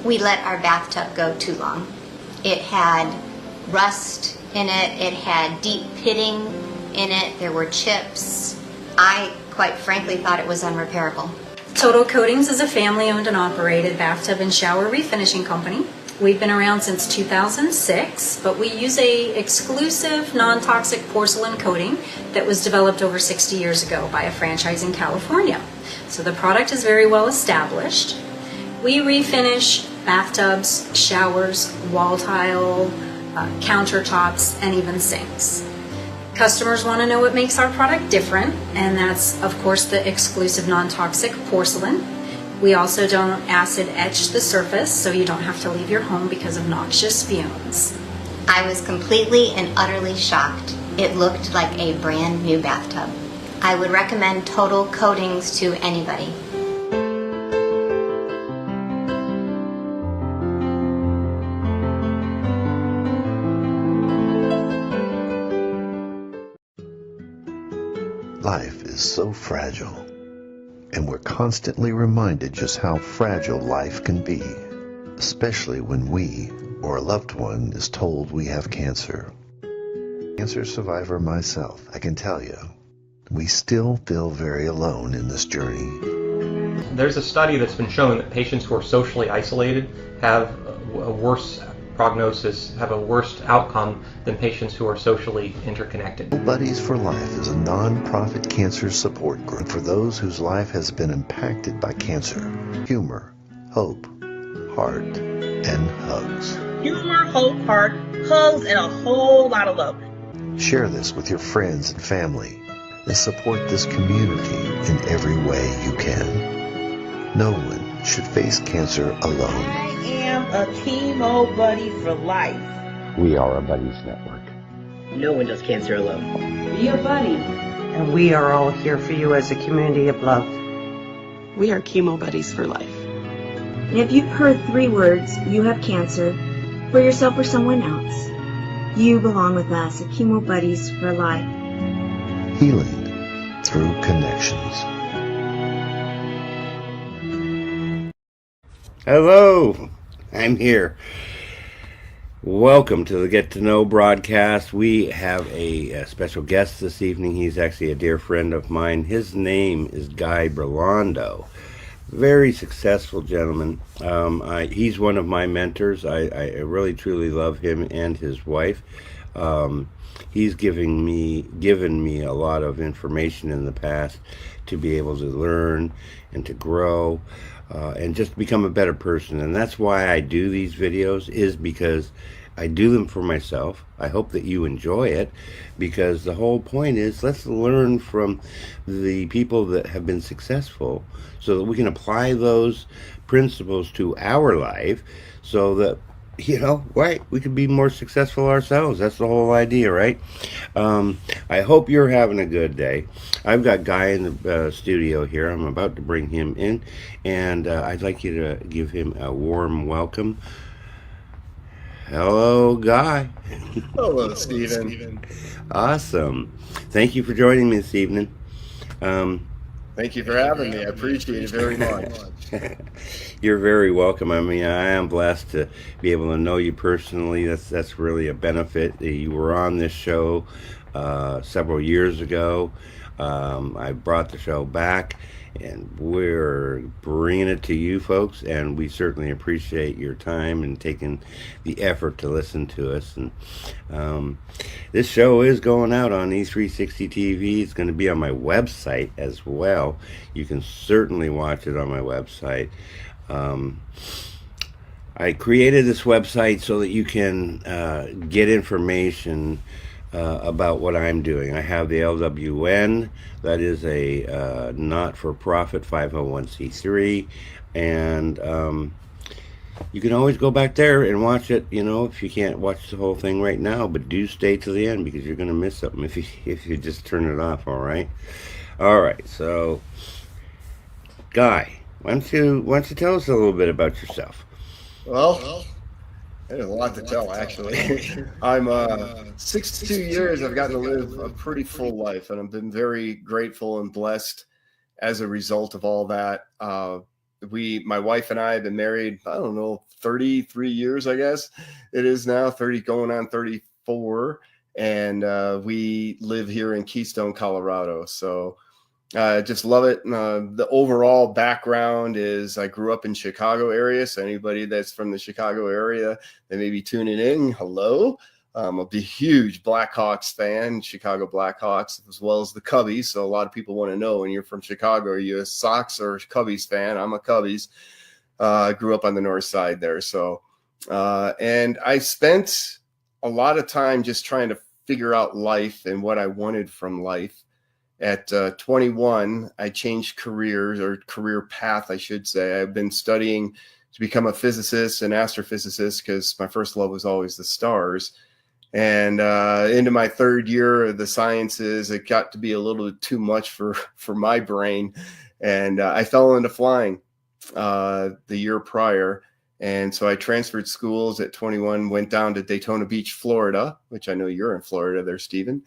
We let our bathtub go too long. It had rust in it, it had deep pitting in it, there were chips. I, quite frankly, thought it was unrepairable. Total Coatings is a family-owned and operated bathtub and shower refinishing company. We've been around since 2006, but we use a exclusive non-toxic porcelain coating that was developed over 60 years ago by a franchise in California. So the product is very well established. We refinish bathtubs, showers, wall tile, countertops, and even sinks. Customers want to know what makes our product different, and that's, of course, the exclusive non-toxic porcelain. We also don't acid etch the surface, so you don't have to leave your home because of noxious fumes. I was completely and utterly shocked. It looked like a brand new bathtub. I would recommend Total Coatings to anybody. Life is so fragile, and we're constantly reminded just how fragile life can be, especially when we or a loved one is told we have cancer. Cancer survivor myself, I can tell you, we still feel very alone in this journey. There's a study that's been shown that patients who are socially isolated have a worse prognosis, have a worse outcome than patients who are socially interconnected. Know Buddies for Life is a non-profit cancer support group for those whose life has been impacted by cancer. Humor, hope, heart, and hugs. Humor, hope, heart, hugs, and a whole lot of love. Share this with your friends and family and support this community in every way you can. No one should face cancer alone. I am a chemo buddy for life. We are a buddies network. No one does cancer alone. Be a buddy. And we are all here for you as a community of love. We are chemo buddies for life. And if you've heard 3 words, you have cancer, for yourself or someone else, you belong with us at Chemo Buddies for Life. Healing through connections. Hello, I'm here. Welcome to the Get to Know broadcast. We have a special guest this evening. He's actually a dear friend of mine. His name is Guy Brilando. Very successful gentleman. He's one of my mentors. I really truly love him and his wife. He's given me a lot of information in the past to be able to learn and to grow and just become a better person. And that's why I do these videos, is because I do them for myself. I hope that you enjoy it, because the whole point is, let's learn from the people that have been successful so that we can apply those principles to our life so that, you know, right, we can be more successful ourselves. That's the whole idea, right? I hope you're having a good day. I've got Guy in the studio here. I'm about to bring him in, and I'd like you to give him a warm welcome. Hello, Guy. Hello, Stephen. Awesome. Thank you for joining me this evening. Thank you for having me. I appreciate it very much. You're very welcome. I mean, I am blessed to be able to know you personally. That's really a benefit. You were on this show several years ago. I brought the show back, and we're bringing it to you folks, and we certainly appreciate your time and taking the effort to listen to us. And this show is going out on E360 TV. It's going to be on my website as well. You can certainly watch it on my website. I created this website so that you can get information about what I'm doing. I have the LWN, that is a not-for-profit 501c3, and you can always go back there and watch it, you know, if you can't watch the whole thing right now, but do stay to the end, because you're going to miss something if you just turn it off, all right? All right, so, Guy, why don't you tell us a little bit about yourself? Well, there's a lot to tell, actually. I'm 62 years. I've gotten to live a pretty full life, and I've been very grateful and blessed as a result of all that. my wife and I have been married, I don't know, 33 years, I guess it is now, 30 going on 34. And we live here in Keystone, Colorado. So I just love it. The overall background is I grew up in Chicago area. So anybody that's from the Chicago area, they may be tuning in. Hello. I'm a huge Blackhawks fan, Chicago Blackhawks, as well as the Cubbies. So a lot of people want to know, when you're from Chicago, are you a Sox or Cubbies fan? I'm a Cubbies. I grew up on the north side there. So, and I spent a lot of time just trying to figure out life and what I wanted from life. At 21, I changed careers, or career path, I should say. I've been studying to become a physicist and astrophysicist because my first love was always the stars. And into my third year of the sciences, it got to be a little bit too much for my brain. And I fell into flying the year prior. And so I transferred schools at 21, went down to Daytona Beach, Florida, which I know you're in Florida there, Stephen,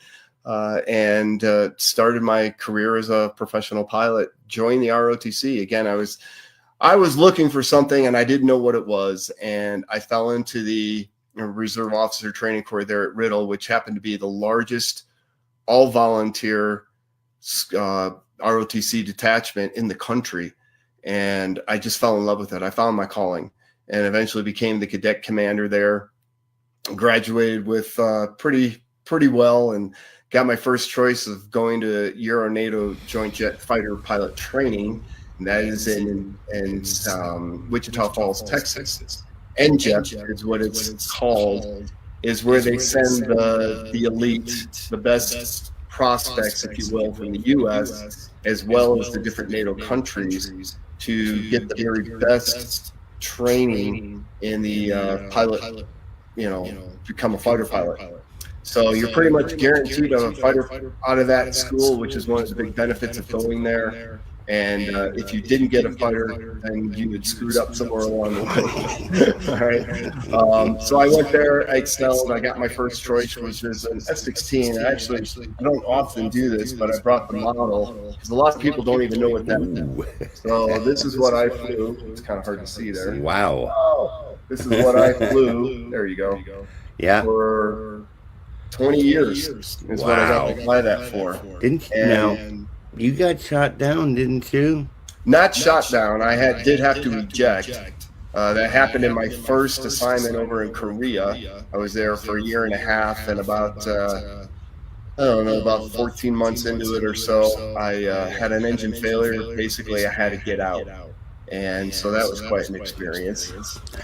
and started my career as a professional pilot, joined the ROTC. Again, I was looking for something and I didn't know what it was. And I fell into the Reserve Officer Training Corps there at Riddle, which happened to be the largest all-volunteer ROTC detachment in the country. And I just fell in love with it. I found my calling and eventually became the cadet commander there. Graduated with pretty well and got my first choice of going to Euro-Nato Joint Jet Fighter Pilot Training. And that is in Wichita Falls, Texas. NJET is what it's called, is where they send the elite, the best prospects, if you will, from the U.S., as well as the different NATO countries, to get the very best training in the pilot, become a fighter pilot. So you're pretty much guaranteed a fighter out of that school, which is one of the big benefits of going there. And if you didn't get a fighter, then you had screwed up somewhere along the way. All right. So I went there, I excelled. I got my first choice, which was an F-16. Actually, I don't often do this, but I brought the model because a lot of people don't even know what that is. So this is what I flew. It's kind of hard to see there. Wow. Oh, this is what I flew. There you go. Yeah. For 20 years is what I got to fly that for. Didn't you know? You got shot down, didn't you? Not shot down. I did have to eject. That happened in my first assignment over in Korea. I was there for a year and a half, and about 14 months into it or so, I had an engine failure. Basically, I had to get out. And so that was quite an experience.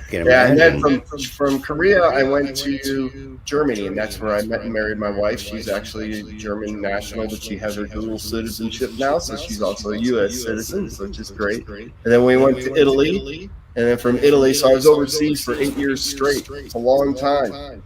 Yeah, and then from Korea, I went to Germany, and that's where I met and married my wife. She's actually a German national, but she has her dual citizenship now, so she's also a U.S. citizen, which is great. And then we went to Italy, and then from Italy, so I was overseas for 8 years straight. It's a long time.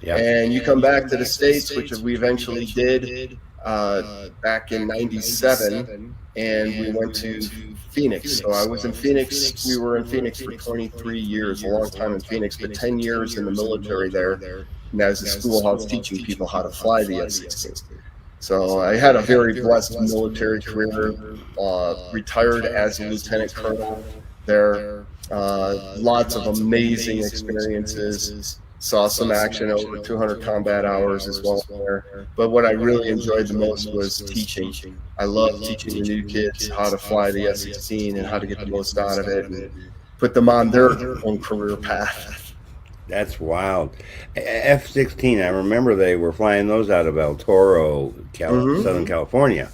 Yep. And you come back to the States, which we eventually did back in '97, and we went to Phoenix. So I was in Phoenix. We were in Phoenix for 23 years, a long time in Phoenix, but 10 years in the military there. And as a schoolhouse teaching people how to fly the F-16. So I had a very blessed military career, retired as a lieutenant colonel there. Lots of amazing experiences. Saw some action, over 200 combat hours as well there. But what I really enjoyed the most was teaching. I love teaching the new kids how to fly the F-16 and how to get the most out of it and put them on their own career path. That's wild. F-16, I remember they were flying those out of El Toro, Southern California,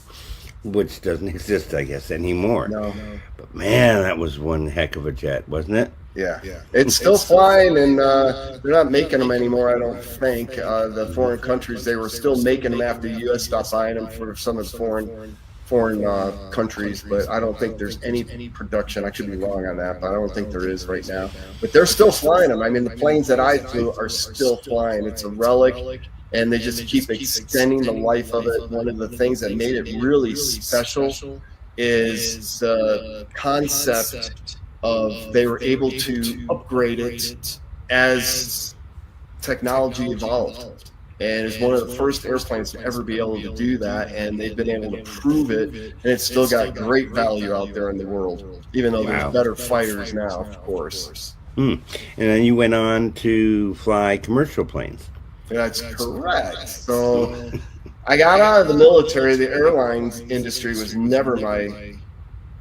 which doesn't exist, I guess, anymore. No. But man, that was one heck of a jet, wasn't it? Yeah, it's still flying, and they're not making them anymore, I don't think. The foreign countries, they were still making them after the U.S. stopped buying them for some of the foreign countries, but I don't think there's any production. I could be wrong on that, but I don't think there is right now. But they're still flying them. I mean, the planes that I flew are still flying. It's a relic, and they just keep extending the life of it. One of the things that made it really special is the concept of they were able to upgrade it as technology evolved. and it's one of the first airplanes to ever be able to do that, and they've been able to prove it, and it's still got great value out there in the world, even though there's better fighters now, of course. And then you went on to fly commercial planes. That's correct. So I got out of the military. The airlines industry was never my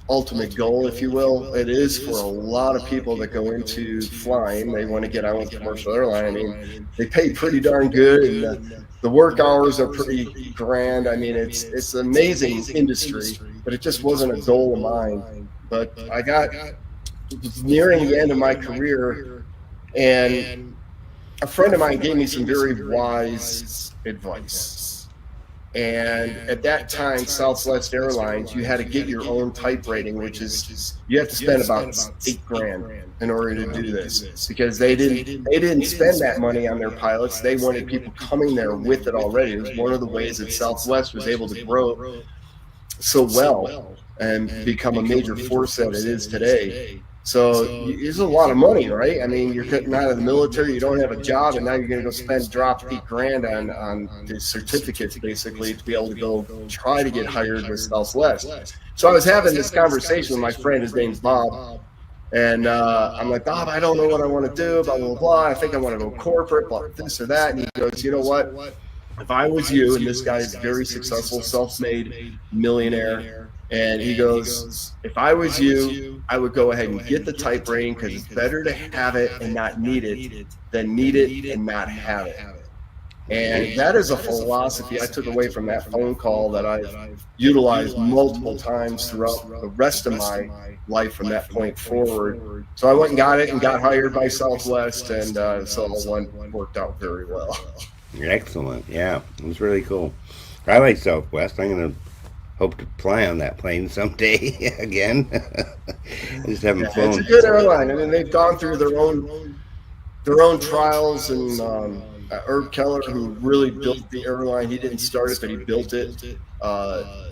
ultimate goal, if you will. It is for a lot of people that go into flying. They want to get on with commercial airline. I mean, they pay pretty darn good, and the work hours are pretty grand. I mean, it's an amazing industry, but it just wasn't a goal of mine. But I got nearing the end of my career, and a friend of mine gave me some very wise advice. And at that time, Southwest Airlines, you had to get your own type rating, which is you have to spend about $8,000 in order to do this, because they didn't spend that money on their pilots. They wanted people coming there with it already. It was one of the ways that Southwest was able to grow so well and become a major force that it is today. So it's a lot of money, right? I mean, you're getting out of the military, you don't have a job, and now you're going to go drop $8,000 on the certificates, basically, to be able to go try to get hired with Southwest. So I was having this conversation with my friend, his name's Bob, and I'm like, Bob, I don't know what I want to do, blah, blah, blah. I think I want to go corporate, blah, this or that. And he goes, you know what? If I was you, and this guy's very successful, self-made millionaire, and he goes, if I was you, I would go ahead and get the type rating, because it's better to have it and not need it than need it and not have it. And that is a philosophy I took away from that phone call that I've utilized multiple times throughout the rest of my life from that point forward. So I went and got it and got hired by Southwest, and so it worked out very well. Excellent. Yeah, it was really cool. I like Southwest. I'm going to hope to fly on that plane someday again. I just haven't flown. It's a good airline. I mean, they've gone through their own trials, and Herb Keller, who really built the airline, he didn't start it, but he built it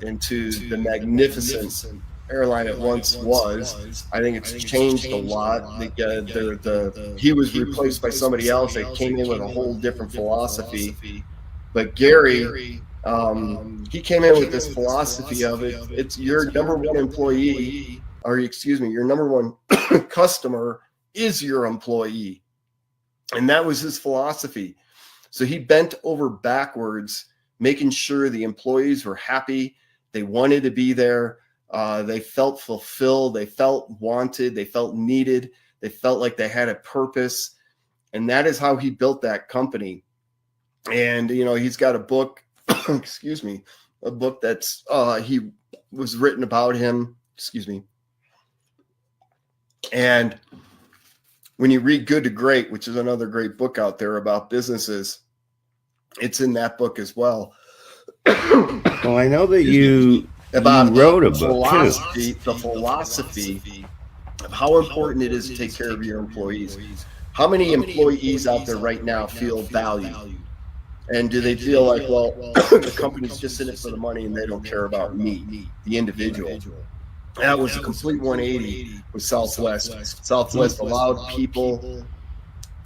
into the magnificent airline it once was. I think it's changed a lot. He was replaced by somebody else that came in with a whole different philosophy. But Gary, he came in with this philosophy of it's your number one employee, or excuse me, your number one customer is your employee. And that was his philosophy. So he bent over backwards, making sure the employees were happy. They wanted to be there. They felt fulfilled. They felt wanted. They felt needed. They felt like they had a purpose. And that is how he built that company. And, you know, he's got a book, excuse me, a book that's, he was written about him, excuse me. And when you read Good to Great, which is another great book out there about businesses, it's in that book as well. Well, I know that you wrote a book too. The philosophy of how important it is to take care of your employees. How many employees out there right now feel valued? And do they feel like, well, the company's just in it for the money and they don't care about me, the individual? That was a complete 180 with Southwest. Southwest allowed people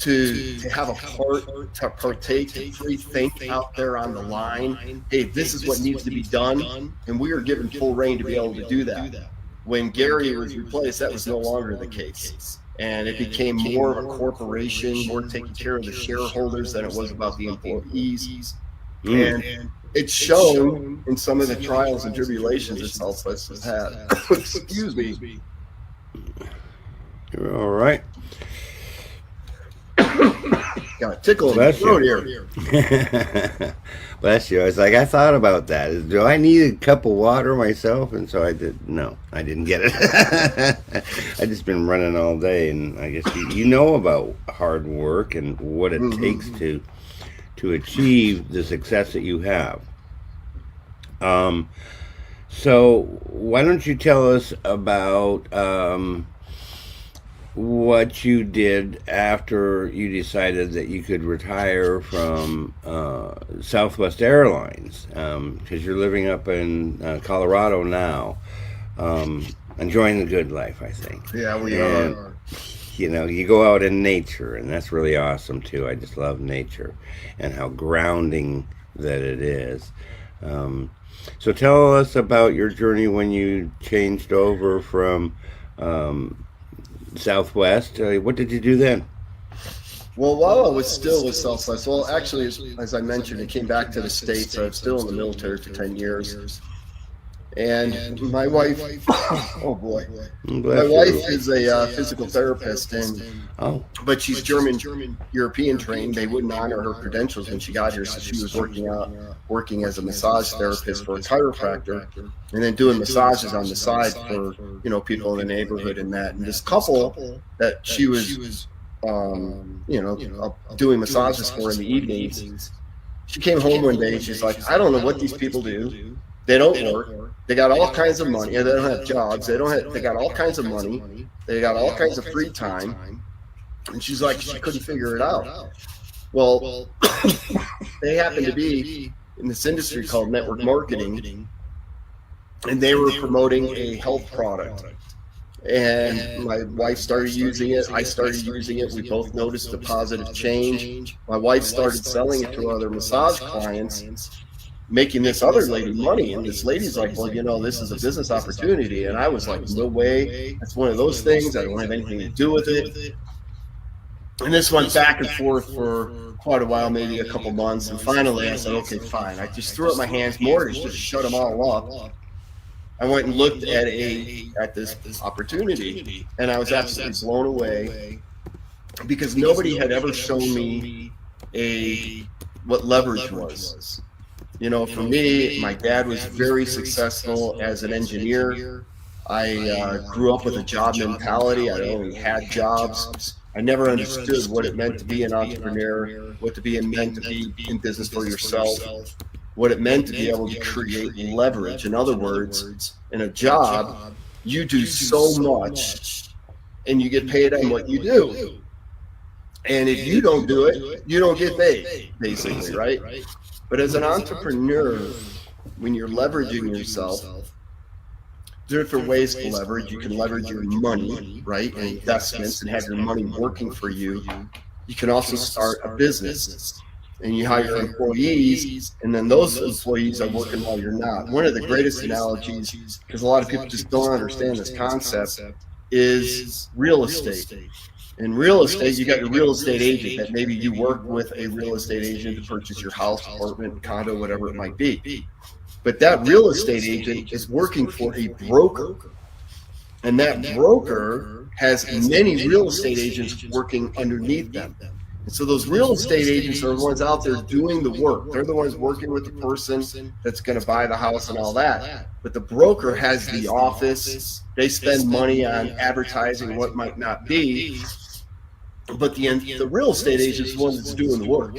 to have a part, to partake, to pre-think out there on the line. Hey, this is what needs to be done. And we were given full reign to be able to do that. When Gary was replaced, that was no longer the case. And it became more of a corporation, more taking care of the shareholders than it was about the employees. And it's shown in some of the trials and tribulations that Southwest has had. Excuse me. You're all right. Got a tickle in the throat here. Bless you. I was like, I thought about that. Do I need a cup of water myself? And so I didn't get it. I just been running all day, and I guess you know about hard work and what it takes to achieve the success that you have. So why don't you tell us about what you did after you decided that you could retire from Southwest Airlines, because you're living up in Colorado now, enjoying the good life, I think. Yeah, we are. you know, you go out in nature, and that's really awesome too. I just love nature and how grounding that it is. So tell us about your journey when you changed over from Southwest. What did you do then? Well, while I was still with Southwest, well, actually, as I mentioned, I came back to the States. I was still in the military for 10 years. And my wife, oh boy, my wife is a physical therapist, but she's German European trained. They wouldn't honor her credentials when she got here, so she was working as a massage therapist for a chiropractor, and then doing massages on the side for people in the neighborhood and that. And this couple that she was doing massages for in the evenings, she came home one day and she's like, I don't know what these people do. They don't work. They got all kinds of money. They don't have jobs. They got all kinds of money. They got all kinds of free time. And she's like, she couldn't figure it out. Well, they happen to be in this industry called network marketing, and they were promoting a health product. And my wife started using it. I started using it. We both noticed a positive change. My wife started selling it to other massage clients, making this other lady money. And this lady's like, well, this is a business opportunity. And I was like, no way. That's one of those things. I don't have anything to do with it. And this went back and forth for quite a while, maybe a couple months. And finally I said, okay, fine. I just threw up my hands, mortgage, just shut them all up. I went and looked at this opportunity, and I was absolutely blown away because nobody had ever shown me what leverage was. For me, my dad was very successful as an engineer. I grew up with a job mentality. I only had jobs. I never understood what it meant to be an entrepreneur, what it meant to be in business for yourself, what it meant to be able to create leverage. In other words, in a job, you do so much and you get paid on what you do. And if you don't do it, you don't get paid, basically, right? But as an entrepreneur, when you're leveraging yourself, there are different ways to leverage. You can leverage your money, right, and investments, and have your money working for you. You can also start a business, and you hire employees, and then those employees are working while you're not. One of the greatest analogies, because a lot of people just don't understand this concept, is real estate. In real estate, you got your real estate agent that maybe you work with a real estate agent to purchase your house, apartment, condo, whatever it might be. But that real estate agent is working for a broker. And that broker has many real estate agents working underneath them. And so those real estate agents are the ones out there doing the work. They're the ones working with the person that's going to buy the house and all that. But the broker has the office. They spend money on advertising what might not be. But the real estate agent is the one that's doing the work.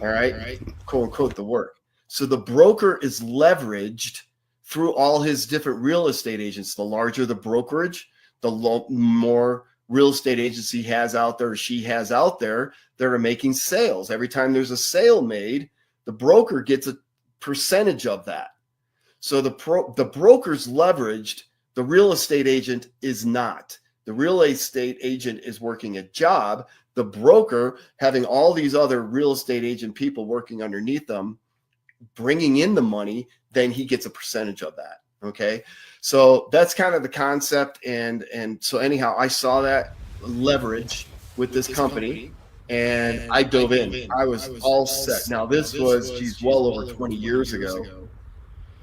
All right? Quote unquote, the work. So the broker is leveraged through all his different real estate agents. The larger the brokerage, the more real estate agents he has out there, or she has out there, that are making sales. Every time there's a sale made, the broker gets a percentage of that. So the broker's leveraged, the real estate agent is not. The real estate agent is working a job. The broker, having all these other real estate agent people working underneath them, bringing in the money, then he gets a percentage of that. Okay. So that's kind of the concept. And so anyhow, I saw that leverage with this company and I dove in. I was all set. Now this was, well over 20 years ago.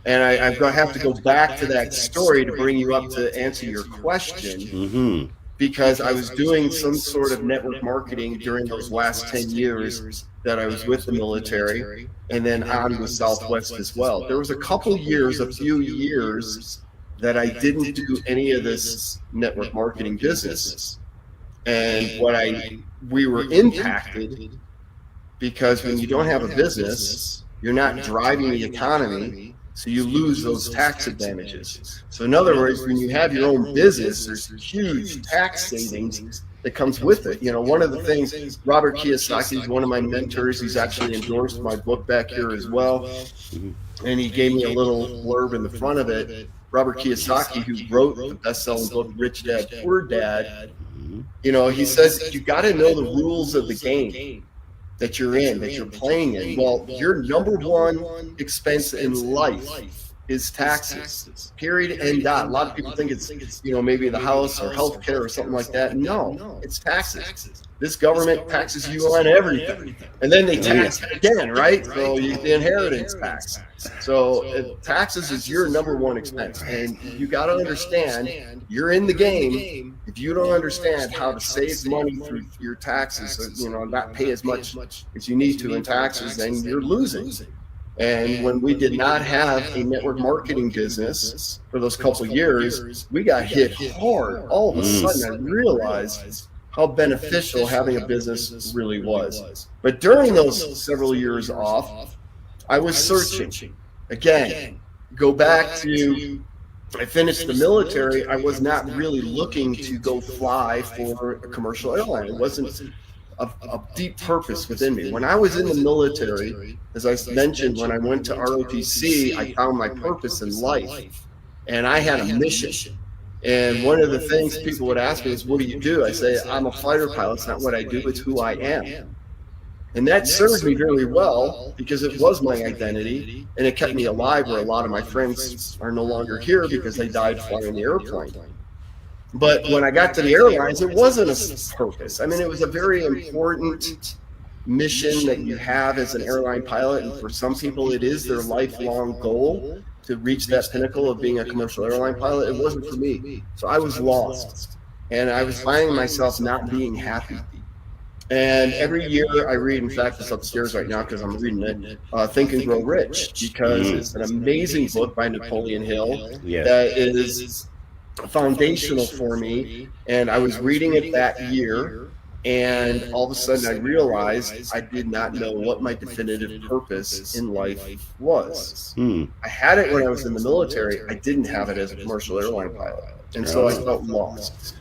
And I'm going to have to go back to that story to bring you up to answer your question, because I was doing some sort of network marketing during those last 10 years that I was with the military, and then on with Southwest as well. There was a few years that I didn't do any of this network marketing business. And we were impacted because when you don't have a business, you're not driving the economy. So you lose those tax advantages. So in other words, when you have your own business, there's huge tax savings that comes with it. One of the things, Robert Kiyosaki is one of my mentors. He's actually endorsed my book back here as well. And he gave me a little blurb in the front of it. Robert Kiyosaki, who wrote the best-selling book, Rich Dad, Poor Dad, You know, he says you got to know the rules of the game that you're in, that you're playing in. Well, your number one expense in life is taxes, period, end dot. A lot of people think it's, you know, maybe the house or healthcare or something like that. No, it's taxes. This government taxes you on everything. And then they tax again, right? So the inheritance tax. So taxes is your number one expense. And you got to understand, you're in the game. If you don't understand how to save money through your taxes, you know, not pay as much as you need to in taxes, then you're losing. And when we did not have a network marketing business for those couple of years, we got hit hard. All of a sudden, I realized how beneficial having a business really was. But during those several years off, I was searching. Again, go back to, I finished the military. I was not really looking to go fly for a commercial airline. It wasn't a deep purpose within me. When I was in the military, as I mentioned, when I went to ROTC, I found my purpose in life. And I had a mission. And one of the things people would ask me is, what do you do? I say, I'm a fighter pilot. It's not what I do, it's who I am. And that served me very well because it was my identity, and it kept me alive where a lot of my friends are no longer here because they died flying the airplane. But when I got to the airlines, it wasn't a purpose. I mean, it was a very important mission that you have as an airline pilot. And for some people, it is their lifelong goal to reach that pinnacle of being a commercial airline pilot. It wasn't for me. So I was lost. And I was finding myself not being happy. And every year I read, in fact, it's upstairs right now because I'm reading it, Think and Grow Rich, because it's an amazing book by Napoleon Hill that is foundational for me. And I was reading it that year, and all of a sudden I realized I did not know what my definitive purpose in life was. I had it when I was in the military. I didn't have it as a commercial airline pilot. And so I felt lost.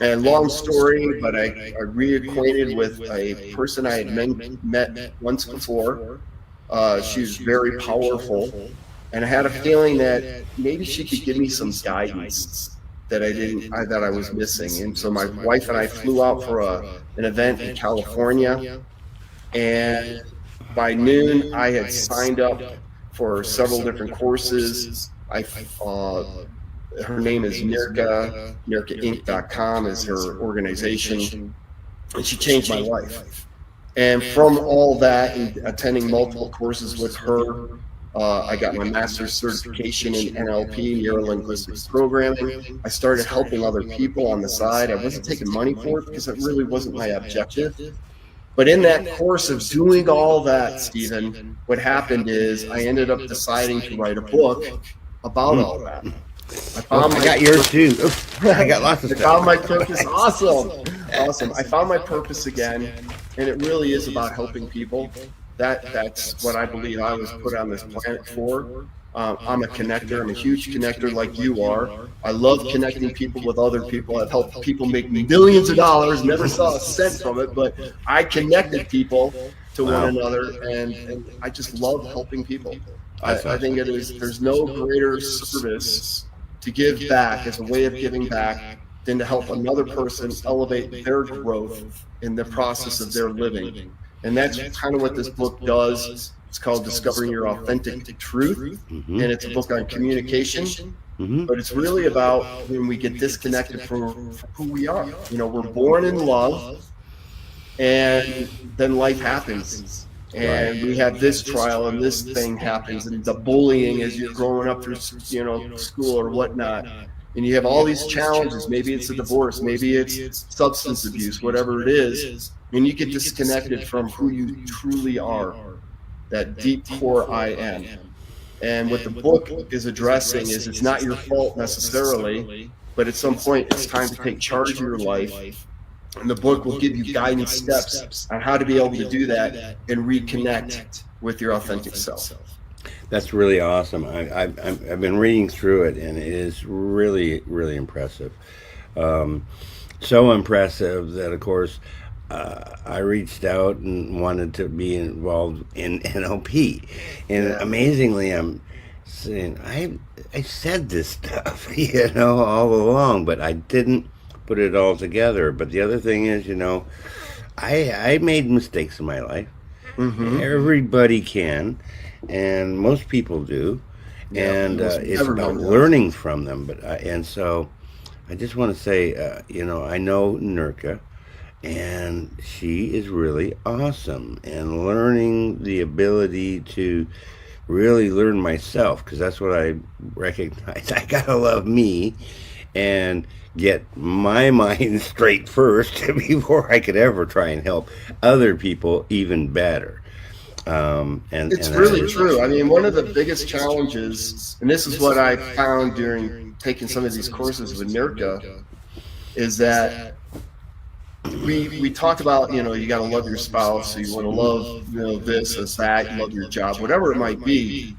And long story, but I reacquainted with a person I had met once before. She was very powerful, and I had a feeling that maybe she could give me some guidance that I was missing. And so my wife and I flew out for an event in California, and by noon I had signed up for several different courses. Her name is Nirka, NirkaInc.com is her organization, and she changed my life. And from all that and attending multiple courses with her, I got my master's certification in NLP, Neuro-Linguistics Programming. I started helping other people on the side. I wasn't taking money for it because it really wasn't my objective. But in that course of doing all that, Stephen, what happened is I ended up deciding to write a book about all that. I got yours too. I got lots of stuff. I found my purpose. Awesome. I found my purpose again, and it really is about helping people. That's what I believe I was put on this planet for. I'm a connector. I'm a huge connector like you are. I love connecting people with other people. I've helped people make millions of dollars, never saw a cent from it, but I connected people to one another, and I just love helping people. I think there's no greater service to give back as a way of giving back than to help another person elevate their growth in the process of their living. And that's kind of what this book does. It's called Discovering Your Authentic Truth, and it's a book on communication. But it's really about when we get disconnected from who we are. You know, we're born in love, and then life happens. And we have this trial and this thing happens, and the bullying as you're growing up through, you know, school or whatnot. And you have all these challenges. Maybe it's a divorce, maybe it's substance abuse, whatever it is. And you get disconnected from who you truly are, that deep core I am. And what the book is addressing is it's not your fault necessarily, but at some point it's time to take charge of your life. And the book will give you guidance steps on how to be able to do that and reconnect with your authentic self. That's really awesome. I've been reading through it, and it is really, really impressive. So impressive that, of course, I reached out and wanted to be involved in NLP. And amazingly, I'm saying, I said this stuff, you know, all along, but I didn't put it all together. But the other thing is, I made mistakes in my life. Mm-hmm. Everybody can, and most people do, and it's about does. learning from them. And so I just want to say, I know Nurka, and she is really awesome, and learning the ability to really learn myself, because that's what I recognize. I gotta love me and get my mind straight first before I could ever try and help other people even better. It's really true. I mean, one of the biggest challenges, and this is what I found during taking some of these courses with NERCA, is that we talk about, you got to love your spouse, so you want to love, this, this, that, you love your job, whatever it might be,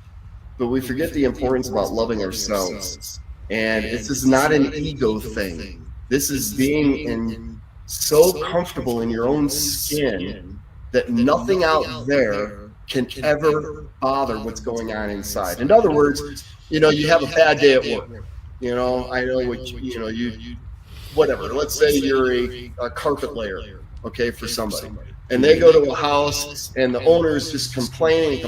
but we forget the importance about loving ourselves. And this is not an ego thing. This is being so comfortable in your own skin that nothing out there can ever bother what's going on inside. In other words, you have a bad day at work. I know what you whatever. Let's say you're a carpet layer, okay, for somebody, and they go to a house and the owner's just complaining,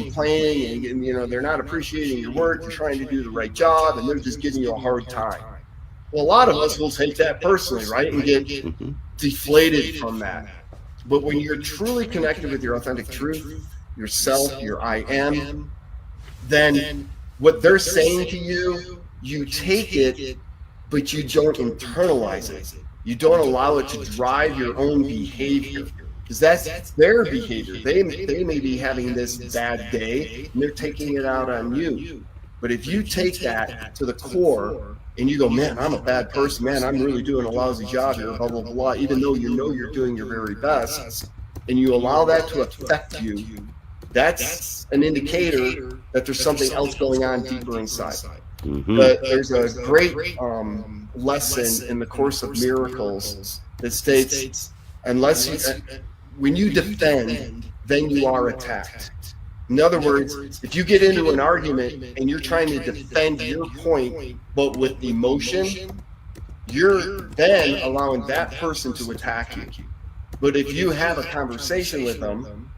and they're not appreciating your work. You're trying to do the right job, and they're just giving you a hard time. Well, a lot of us will take that personally, right, and get deflated from that. But when you're truly connected with your authentic truth, yourself, your I am, then what they're saying to you, you take it, but you don't internalize it. You don't allow it to drive your own behavior, because that's their behavior. They may be having this bad day, and they're taking it out on you. But if you take that to the core and you go, man, I'm a bad person, man, I'm really doing a lousy job here, blah, blah, blah, even though you're doing your very best, and you allow that to affect you, that's an indicator that there's something else going on deeper inside. Mm-hmm. But there's a great lesson in the Course of Miracles that states, when you defend, then you are attacked. In other words, if you get into an argument and you're trying to defend your point, but with emotion, you're then allowing that person to attack you. But if you have a conversation with them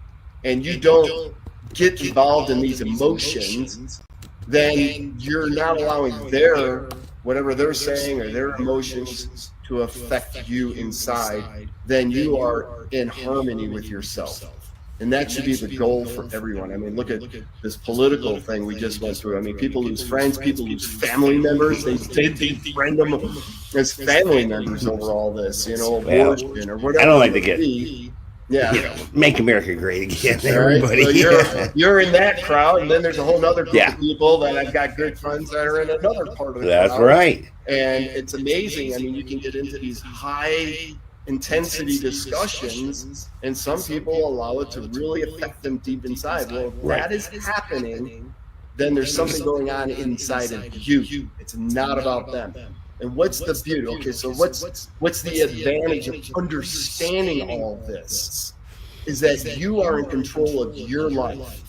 and you don't get involved in these emotions, then you're not allowing whatever they're saying or their emotions to affect you inside. Then you are in harmony with yourself. And that should be the goal for everyone. I mean, look at this political thing we just went through. I mean, people lose friends, people lose family members. They befriend them as family members over all this, abortion or whatever. I don't like to get, make America great again, everybody. So you're in that crowd, and then there's a whole other group of people that I've got good friends that are in another part of the crowd. That's right. And it's amazing. I mean, you can get into these high intensity discussions, and some people allow it to really affect them deep inside. Well, if that is happening, then there's something going on inside of you. It's not about them. And what's the beauty? Okay, so what's the advantage of understanding all this? Is that you are in control of your life.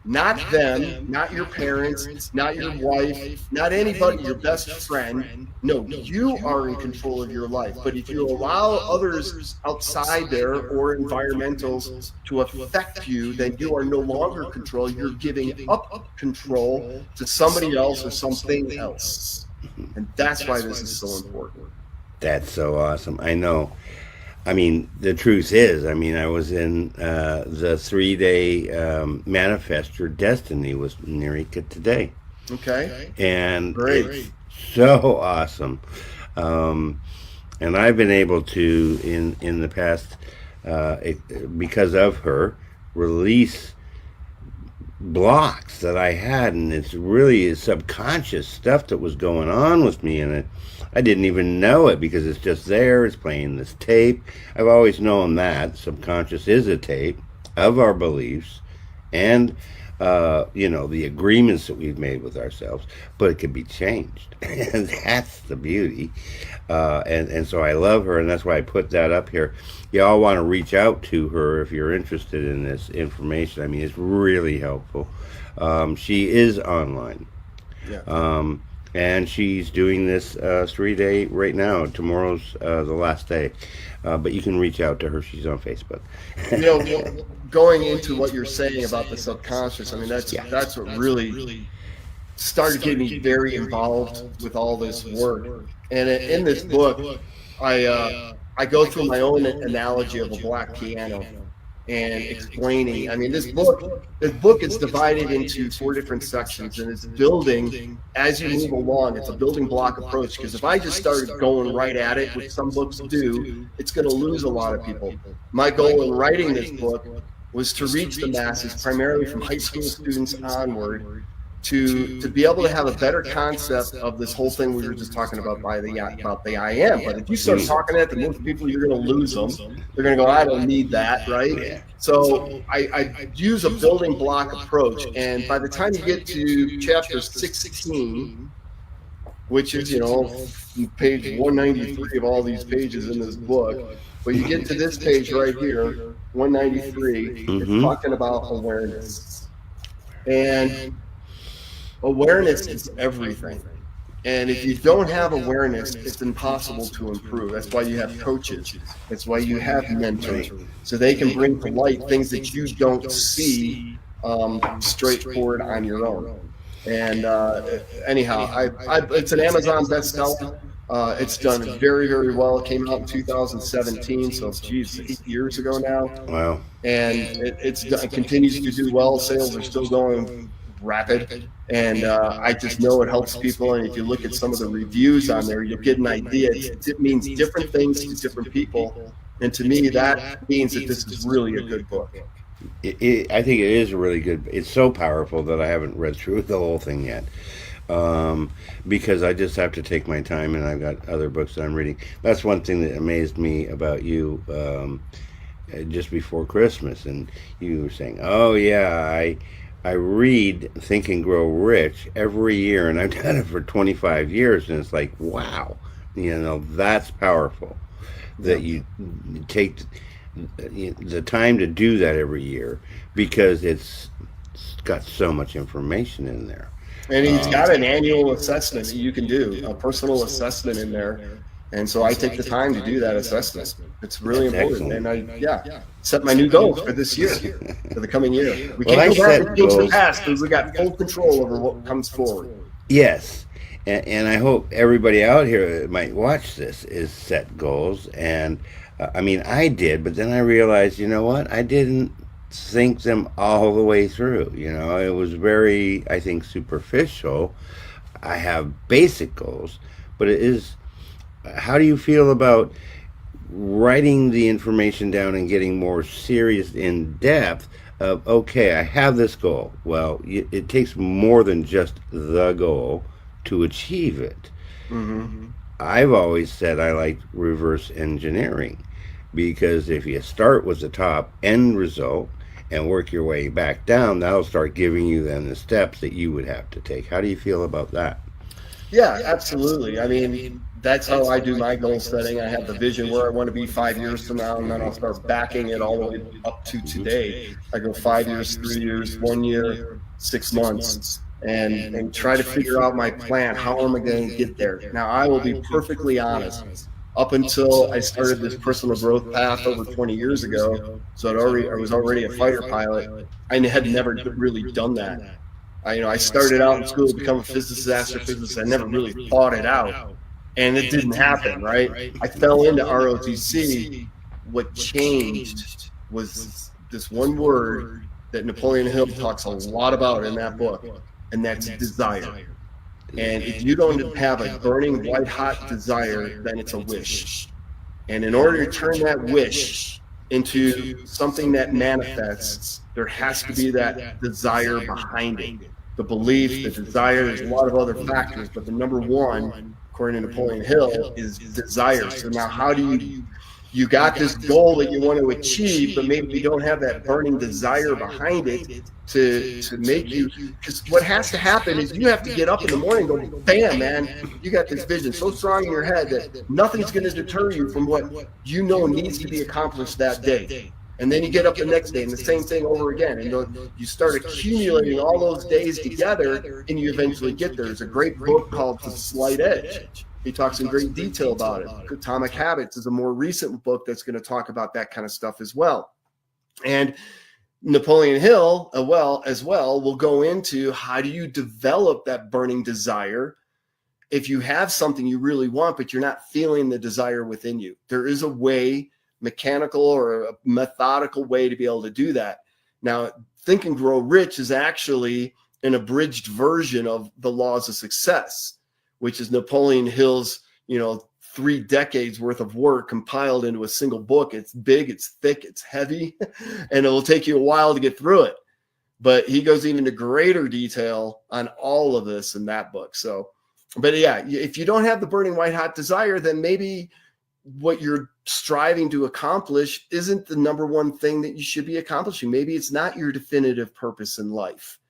Not them, not your parents, not your wife, not anybody, your best friend. No, you are in control of your life. But if you allow others outside there or environmentals to affect you, then you are no longer in control. You're giving up control to somebody else or something else. And that's why this is so important. That's so awesome. I know. I mean, the truth is, I was in the 3-day manifest your destiny with Nerika today. Okay. And it's so awesome. And I've been able to, in the past, because of her, release blocks that I had, and it's really subconscious stuff that was going on with me, and I didn't even know it because it's just there. It's playing this tape. I've always known that subconscious is a tape of our beliefs and the agreements that we've made with ourselves, but it can be changed. And that's the beauty. And so I love her, and that's why I put that up here. Y'all want to reach out to her if you're interested in this information. I mean, it's really helpful. She is online. Yeah. And she's doing this 3-day right now. Tomorrow's the last day. But you can reach out to her. She's on Facebook. Going into what you're saying about the subconscious, I mean, that's what really started getting me very involved with all this work. And in this book, I go through my own analogy of a black piano and explaining. I mean, this book is divided into 4 different sections, and it's building as you move along. It's a building block approach, because if I just started going right at it, which some books do, it's going to lose a lot of people. My goal in writing this book was to reach the masses, primarily from high school students onward, to be able to have a better concept of this whole thing we were just talking about the I am. But if you start talking at the most people, you're going to lose them. They're going to go, I don't need that, right? So I use a building block approach, and by the time you get to chapter 16, which is, page 193 of all these pages in this book, but you get to this page right here, 193, it's talking about awareness. And awareness is everything. And if you don't have awareness, it's impossible to improve. That's why you have coaches. That's why you have mentors, so they can bring to light things that you don't see straightforward on your own. And anyhow, it's an Amazon bestseller. It's done very, very well. It came out in 2017, so 8 years ago now. Wow. And it continues to do well. Sales are still going rapid, and I just know it helps people. And if you look at some of the reviews on there, you'll get an idea. It means different things to different people, and to me that means that this is really a good book. I think it is a really good. It's so powerful that I haven't read through the whole thing yet, because I just have to take my time, and I've got other books that I'm reading. That's one thing that amazed me about you just before Christmas, and you were saying, "Oh yeah, I read Think and Grow Rich every year, and I've done it for 25 years, and it's like, wow, that's powerful, that you take the time to do that every year, because it's got so much information in there. And he's got an annual assessment that you can do, a personal assessment in there. And so I take the time to do that assessment. It's really important. Excellent. And I set my new goals for this year, for the coming year. We can't go back and change the past, because we got full control over what comes forward. Yes. And I hope everybody out here that might watch this is set goals. And I mean, I did, but then I realized, you know what? I didn't think them all the way through. It was very, I think, superficial. I have basic goals, but it is. How do you feel about writing the information down and getting more serious in depth of, okay, I have this goal. Well, it takes more than just the goal to achieve it. Mm-hmm. I've always said I like reverse engineering, because if you start with the top end result and work your way back down, that'll start giving you then the steps that you would have to take. How do you feel about that? Yeah, absolutely. I mean, that's how I do my goal setting. I have the vision where I want to be 5 years from now, and then I'll start backing it all the way up to today. I go 5 years, 3 years, 1 year, 6 months, and try to figure out my plan. How am I going to get there? Now, I will be perfectly honest. Up until I started this personal growth path over 20 years ago, so I was already a fighter pilot, I had never really done that. I started out in school to become a physicist, astrophysicist. I never really thought it out, and it didn't happen, right? I fell into ROTC. What changed was this one word that Napoleon Hill talks a lot about in that book, and that's desire. And if you don't have a burning, white-hot desire, then it's a wish. And in order to turn that wish into something that manifests, there has to be that desire behind it. The belief, the desire, there's a lot of other factors, but the number one, according to Napoleon Hill, is desire. So now how do you got this goal that you want to achieve, but maybe you don't have that burning desire behind it to make you, because what has to happen is you have to get up in the morning and go, bam, man, you got this vision so strong in your head that nothing's going to deter you from what you know needs to be accomplished that day. And then you get up the next day and the same thing over again. And you start accumulating all those days together and you eventually get there. There's a great book called The Slight Edge. He talks in great detail about it. Atomic Habits is a more recent book that's going to talk about that kind of stuff as well. And Napoleon Hill, as well, will go into how do you develop that burning desire if you have something you really want, but you're not feeling the desire within you. There is a way, mechanical or a methodical way to be able to do that. Now, Think and Grow Rich is actually an abridged version of the Laws of Success, which is Napoleon Hill's, 3 decades worth of work compiled into a single book. It's big, it's thick, it's heavy, and it will take you a while to get through it. But he goes even into greater detail on all of this in that book. So, but yeah, if you don't have the burning white hot desire, then maybe what you're striving to accomplish isn't the number one thing that you should be accomplishing. Maybe it's not your definitive purpose in life.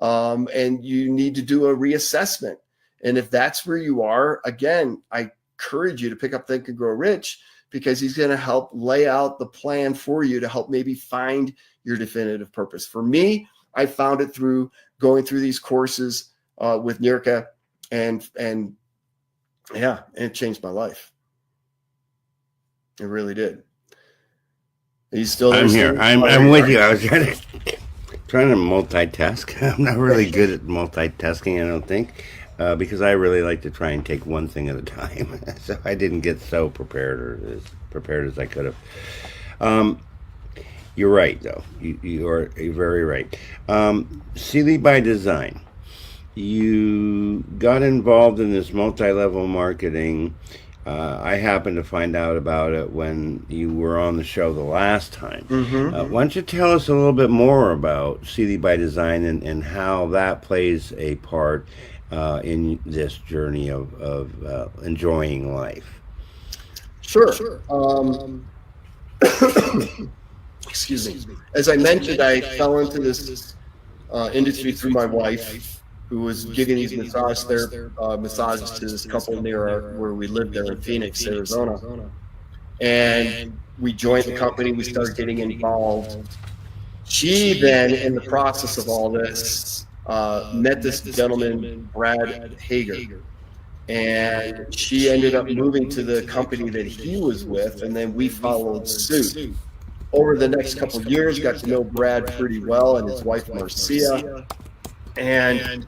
And you need to do a reassessment. And if that's where you are, again, I encourage you to pick up Think and Grow Rich, because he's going to help lay out the plan for you to help maybe find your definitive purpose. For me, I found it through going through these courses with Nirka, and yeah, it changed my life. It really did. Are you still there? I'm here. I'm with you. I was trying to multitask. I'm not really good at multitasking, I don't think. Because I really like to try and take one thing at a time. So I didn't get so prepared, or as prepared as I could have. You're right, though. You're very right. Sealy by Design. You got involved in this multi-level marketing. I happened to find out about it when you were on the show the last time. Mm-hmm. Why don't you tell us a little bit more about Sealy by Design and how that plays a part in this journey of enjoying life? Sure. Excuse me. As I mentioned, I fell into this industry through my wife, who was giving these massages to this couple near where we lived there in Phoenix, Arizona. And we joined the company. We started getting involved. She then, in the process of all this, met this gentleman, Brad Hager, and she ended up moving to the company that he was with, and then we followed suit. Over the next couple of years, got to know Brad pretty well and his wife, Marcia, and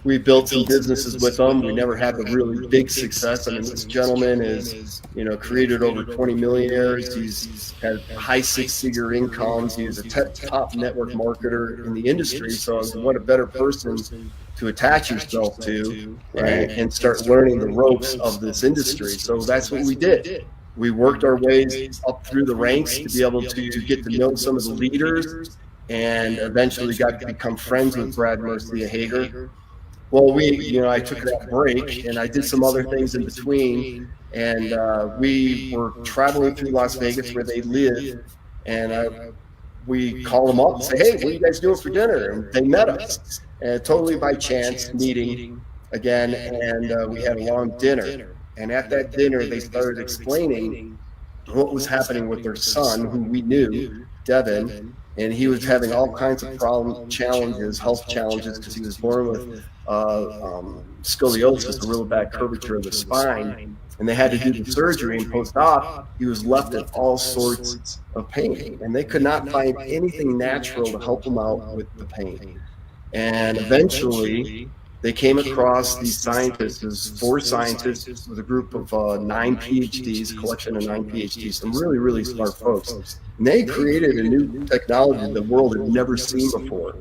we built some businesses with them. We never had the really big success. I mean, this gentleman is, created over 20 millionaires. He's had high 6-figure incomes. He's a top network marketer in the industry. So what a better person to attach yourself to and start learning the ropes of this industry. So that's what we did. We worked our ways up through the ranks to be able to get to know some of the leaders, and eventually got to become friends with Brad and Marcia Hager. Well, I took that break and I did some other things in between, and we were traveling through Las Vegas where they live, and we called them up and say, hey, what are you guys doing for dinner? And they met us, and totally by chance meeting again, and we had a long dinner. And at that dinner, they started explaining what was happening with their son, who we knew, Devin, and he was having all kinds of health challenges, because he was born with scoliosis, a real bad curvature of the spine, and they had to do the surgery, and post-op, he was left in all sorts of pain, and they could not find anything natural to help him out with the pain. And eventually, they came across these scientists, 4 scientists with a group of 9 PhDs, a collection of 9 PhDs, some really, really smart folks. And they created a new technology the world had never seen before.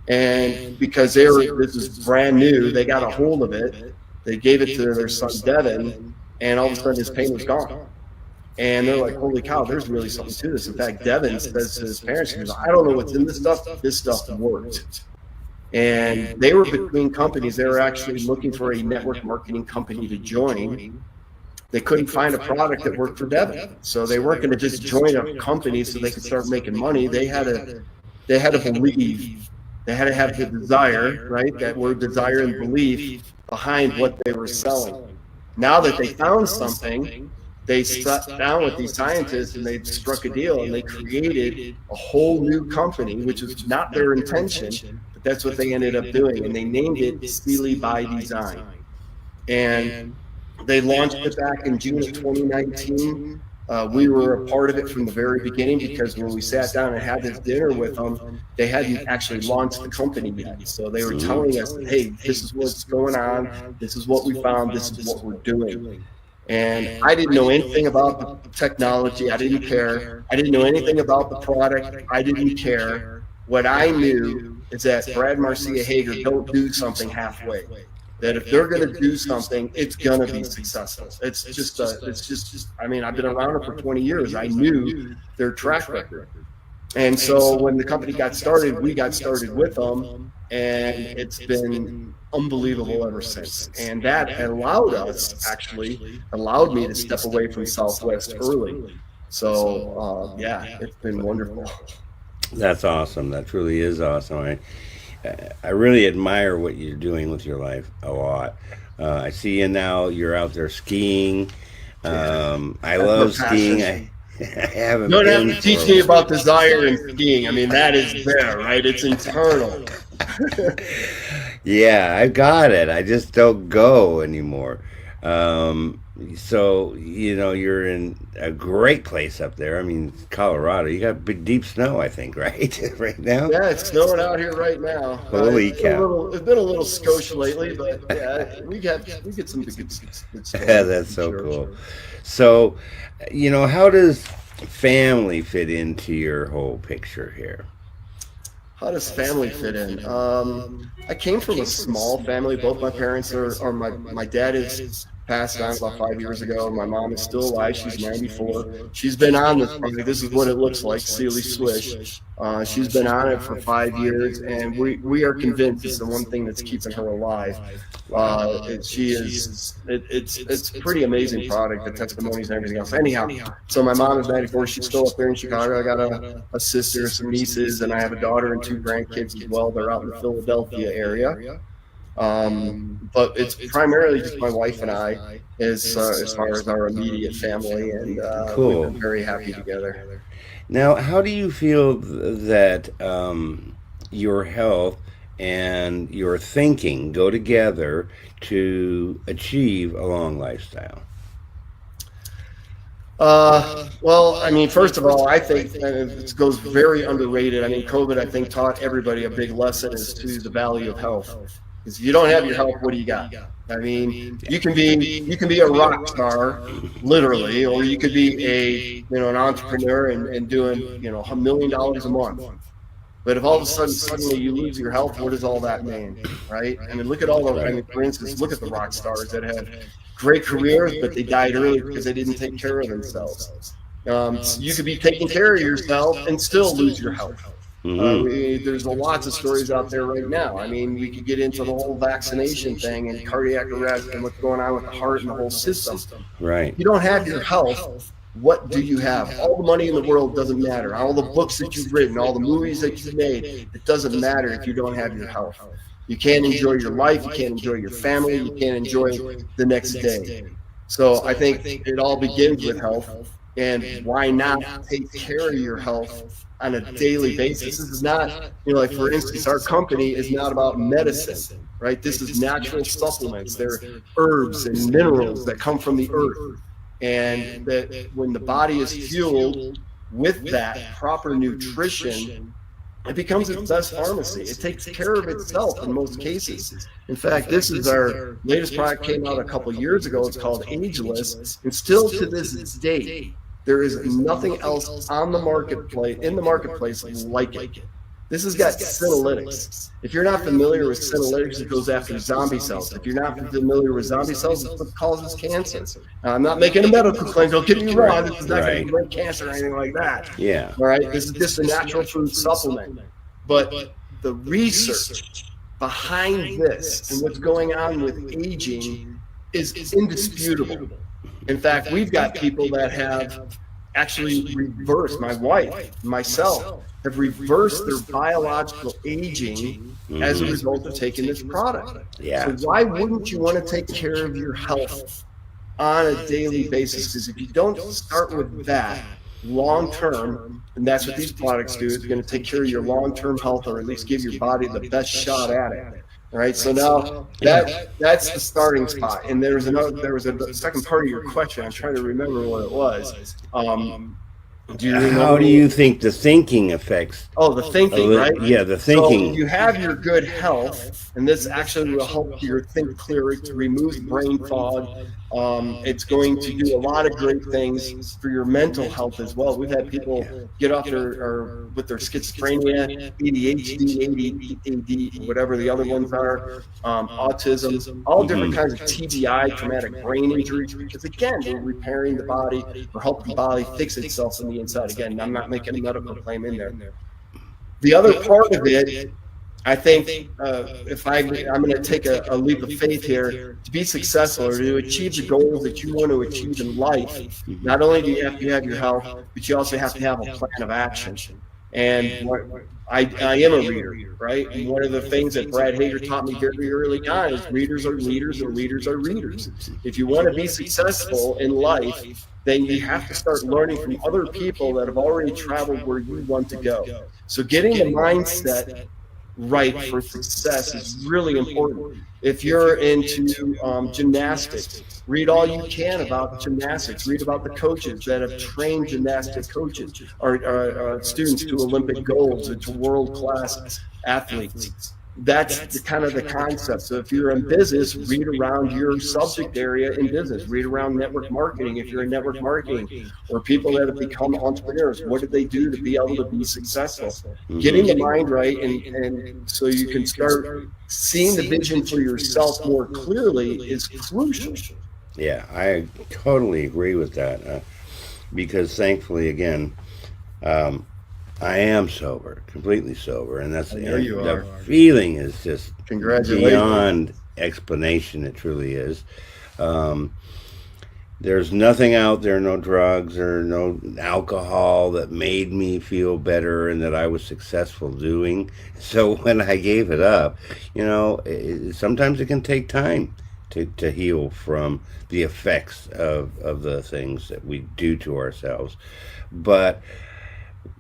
And because this is brand new, they got a hold of it. They gave it to their son, Devin, and all of a sudden his pain was gone. And they're like, holy cow, there's really something to this. In fact, Devin says to his parents, he goes, I don't know what's in this stuff worked. And they were between companies. They were actually looking for a network marketing company to join. They couldn't find a product that worked for Devin. So they weren't going to just join a company so they could start making money. They had to believe. They had to have the desire, right? That word desire and belief behind what they were selling. Now that they found something, they sat down with these scientists and they struck a deal and they created a whole new company, which was not their intention, but that's what they ended up doing. And they named it Sealy by Design. And they launched it back in June of 2019. We were a part of it from the very beginning because when we sat down and had this dinner with them, they hadn't actually launched the company yet. So they were telling us, hey, this is what's going on. This is what we found. This is what we're doing. And I didn't know anything about the technology. I didn't care. I didn't know anything about the product. I didn't care. What I knew is that Brad Marcia Hager don't do something halfway. That if they're going to do something, it's going to be successful. It's just, I mean, I've been around it for 20 years. I knew their track record. And so when the company got started, we got started with them, and it's been unbelievable ever since. And that allowed me to step away from Southwest early. So, yeah, it's been wonderful. That's awesome. That truly is awesome. I really admire what you're doing with your life a lot. I see you now. You're out there skiing. I love skiing. I haven't. You don't have to teach me about desire in skiing. I mean, that is there, right? It's internal. Yeah, I got it. I just don't go anymore. So, you know, you're in a great place up there. I mean, Colorado, you got big, deep snow, I think, right? Right now? Yeah, it's snowing out here right now. Holy cow. It's been a little skosh lately, but yeah, we get some good stuff. Yeah, that's so cool. So, you know, how does family fit into your whole picture here? How does family fit in? I came from a small family. Both my parents are my dad is passed on about 5 years ago. My mom is still alive. She's 94. She's been on this project. This is what it looks like, Sealy Swish. She's been on it for 5 years, and we are convinced it's the one thing that's keeping her alive. It's a pretty amazing product, the testimonies and everything else. Anyhow, so my mom is 94. She's still up there in Chicago. I got a sister, some nieces, and I have a daughter and 2 grandkids as well. They're out in the Philadelphia area. But it's primarily just my wife and I as far as our immediate family, and cool. We've been very happy together. Now, how do you feel that your health and your thinking go together to achieve a long lifestyle? Well, I mean, first of all, I think it goes very underrated. I mean, COVID, I think, taught everybody a big lesson as to the value of health. Because if you don't have your health, what do you got? I mean, you can be a rock star, literally, or you could be an entrepreneur and doing $1 million a month. But if all of a sudden suddenly you lose your health, what does all that mean, right? I mean, look at all the. I mean, for instance, look at the rock stars that had great careers, but they died early because they didn't take care of themselves. You could be taking care of yourself and still lose your health. There's lots of stories out there right now. I mean, we could get into the whole vaccination thing and cardiac arrest and what's going on with the heart and the whole system. Right. If you don't have your health, what do you have? All the money in the world doesn't matter. All the books that you've written, all the movies that you've made, it doesn't matter if you don't have your health. You can't enjoy your life. You can't enjoy your family. You can't enjoy the next day. So I think it all begins with health. And why not take care of your health on a daily basis? This is not, like for instance, our company is not about medicine, right? This is natural supplements. They're herbs and minerals that come from the earth. And that when the body is fueled with that proper nutrition, it becomes its best pharmacy. It takes care of itself in most cases. In fact, this is our latest product, came out a couple years ago. It's called Ageless, and still to this day, there is nothing else on the marketplace like it. This has got senolytics. If you're not familiar with senolytics, it goes after zombie cells. If you're not familiar with zombie cells, it's what causes cancer. Now, I'm not making a medical claim. Don't get me wrong. This is not going to prevent cancer or anything like that. Yeah. All right. This is just a natural food supplement. But the research behind this and what's going on with aging is indisputable. In fact, we've got people that have actually reversed, my wife, myself, have reversed their biological aging as a result of taking this product. Yeah. So why wouldn't you want to take care of your health? on a daily basis, because if you don't start with that long term, and that's what these products do, it's going to take care of your long term health, or at least give your body the best shot at it. All right, so now that's the starting spot. And there was a second part of your question. I'm trying to remember what it was. How do you think the thinking affects? Oh, the thinking, right? Yeah, the thinking. So you have your good health, and this actually will help you think clearer, to remove brain fog. It's going to do a lot of great things for your mental health as well. We've had people get off with their schizophrenia, ADHD, ADD, whatever the other ones are, autism, all different kinds of TBI, traumatic brain injuries, because again, we're repairing the body, we're helping the body fix itself from the inside. Again, I'm not making a medical claim in there. The other part of it, I think, if I'm going to take a leap of faith here, to be successful or to achieve the goals that you want to achieve in life, not only do you have to have your health, but you also have to have a plan of action. And I am a reader, right? And one of the things that Brad Hager taught me very early on is readers are leaders and leaders are readers. If you want to be successful in life, then you have to start learning from other people that have already traveled where you want to go. So getting the mindset right for success is really important. If you're into gymnastics, read all you can about gymnastics. Read about the coaches that have trained gymnastic coaches or students to Olympic goals and to world-class athletes. That's kind of the concept. So if you're in business, read around your subject area in business. Read around network marketing if you're in network marketing, or people that have become entrepreneurs. What did they do to be able to be successful? Getting the mind right, and so you can start seeing the vision for yourself more clearly is crucial. Yeah, I totally agree with that, because thankfully, again, I am sober, completely sober, and that's the feeling is just beyond explanation. It truly is. There's nothing out there, no drugs or no alcohol that made me feel better and that I was successful doing. So when I gave it up, sometimes it can take time to heal from the effects of the things that we do to ourselves. But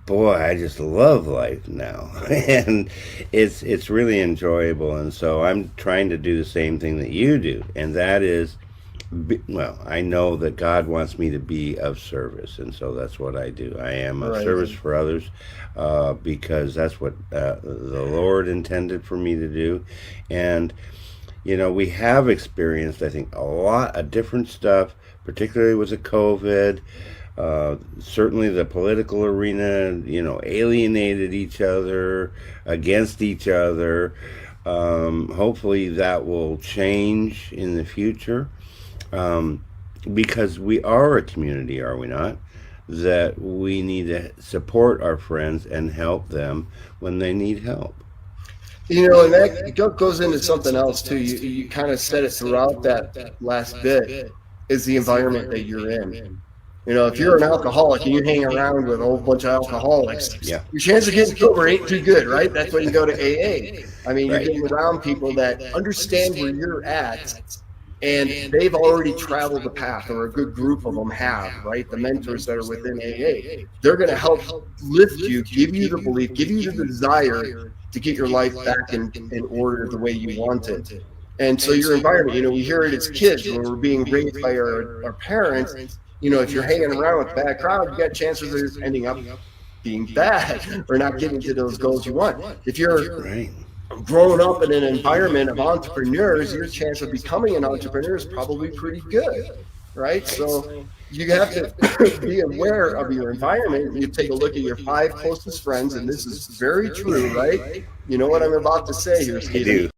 boy, I just love life now, and it's really enjoyable. And so I'm trying to do the same thing that you do, and that is, I know that God wants me to be of service, and so that's what I do. I am of service for others, because that's what the Lord intended for me to do. And we have experienced, I think, a lot of different stuff, particularly with the COVID. Certainly the political arena, alienated each other, against each other. Hopefully that will change in the future, because we are a community, are we not? That we need to support our friends and help them when they need help. And that goes into something else too. You kind of said it throughout that last bit, is the environment that you're in. If you're an alcoholic and you hang around with a whole bunch of alcoholics, your chance of getting sober ain't too good, right? That's when you go to AA. I mean, you're getting around people that understand where you're at, and they've already traveled the path, or a good group of them have, right? The mentors that are within AA, they're going to help lift you, give you the belief, give you the desire to get your life back in order the way you want it. And so your environment, we hear it as kids when we're being raised by our parents. If you're hanging around with a bad crowd, you got chances of ending up being bad or not getting to those goals you want. If you're growing up in an environment of entrepreneurs, your chance of becoming an entrepreneur is probably pretty good, right? So you have to be aware of your environment. You take a look at your 5 closest friends, and this is very true, right? You know what I'm about to say here, Stephen? I do.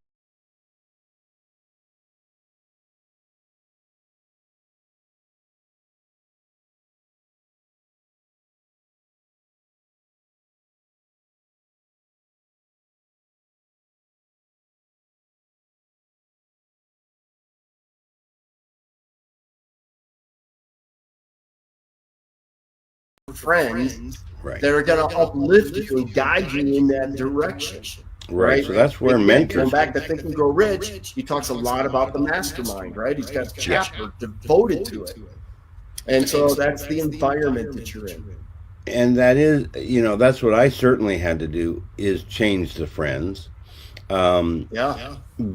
Friends that are going to uplift you and guide you in that direction. Right. So that's where Again, mentors. going back to Think and Grow Rich, he talks a lot about the mastermind, right? He's got a chapter devoted to it. And so that's the environment that you're in. And that is, that's what I certainly had to do, is change the friends.